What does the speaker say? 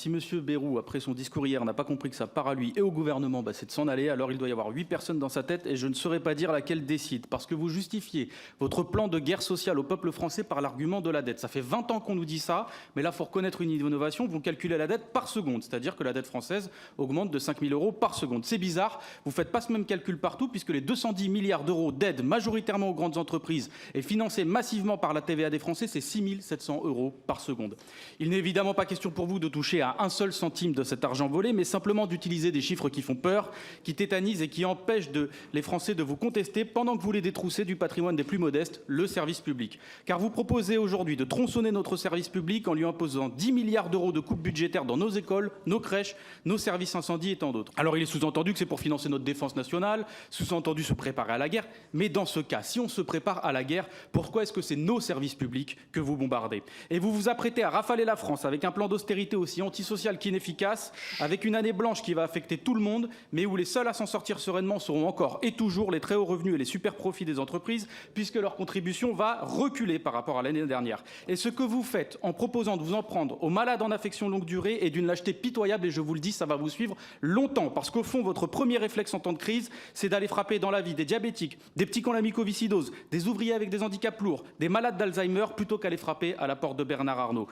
Si M. Bayrou, après son discours hier, n'a pas compris que ça part à lui et au gouvernement, c'est de s'en aller, alors il doit y avoir 8 personnes dans sa tête et je ne saurais pas dire laquelle décide. Parce que vous justifiez votre plan de guerre sociale au peuple français par l'argument de la dette. Ça fait 20 ans qu'on nous dit ça, mais là, il faut reconnaître une innovation. Vous calculez la dette par seconde, c'est-à-dire que la dette française augmente de 5 000 euros par seconde. C'est bizarre, vous ne faites pas ce même calcul partout, puisque les 210 milliards d'euros d'aide majoritairement aux grandes entreprises et financés massivement par la TVA des Français, c'est 6 700 euros par seconde. Il n'est évidemment pas question pour vous de toucher à un seul centime de cet argent volé, mais simplement d'utiliser des chiffres qui font peur, qui tétanisent et qui empêchent les Français de vous contester pendant que vous les détroussez du patrimoine des plus modestes, le service public. Car vous proposez aujourd'hui de tronçonner notre service public en lui imposant 10 milliards d'euros de coupes budgétaires dans nos écoles, nos crèches, nos services incendies et tant d'autres. Alors il est sous-entendu que c'est pour financer notre défense nationale, sous-entendu se préparer à la guerre, mais dans ce cas, si on se prépare à la guerre, pourquoi est-ce que c'est nos services publics que vous bombardez? Et vous vous apprêtez à rafaler la France avec un plan d'austérité aussi antisocial qu'inefficace, avec une année blanche qui va affecter tout le monde, mais où les seuls à s'en sortir sereinement seront encore et toujours les très hauts revenus et les super profits des entreprises, puisque leur contribution va reculer par rapport à l'année dernière. Et ce que vous faites en proposant de vous en prendre aux malades en affection longue durée est d'une lâcheté pitoyable, et je vous le dis, ça va vous suivre longtemps, parce qu'au fond, votre premier réflexe en temps de crise, c'est d'aller frapper dans la vie des diabétiques, des petits cons la mycoviscidose, des ouvriers avec des handicaps lourds, des malades d'Alzheimer, plutôt qu'aller frapper à la porte de Bernard Arnault.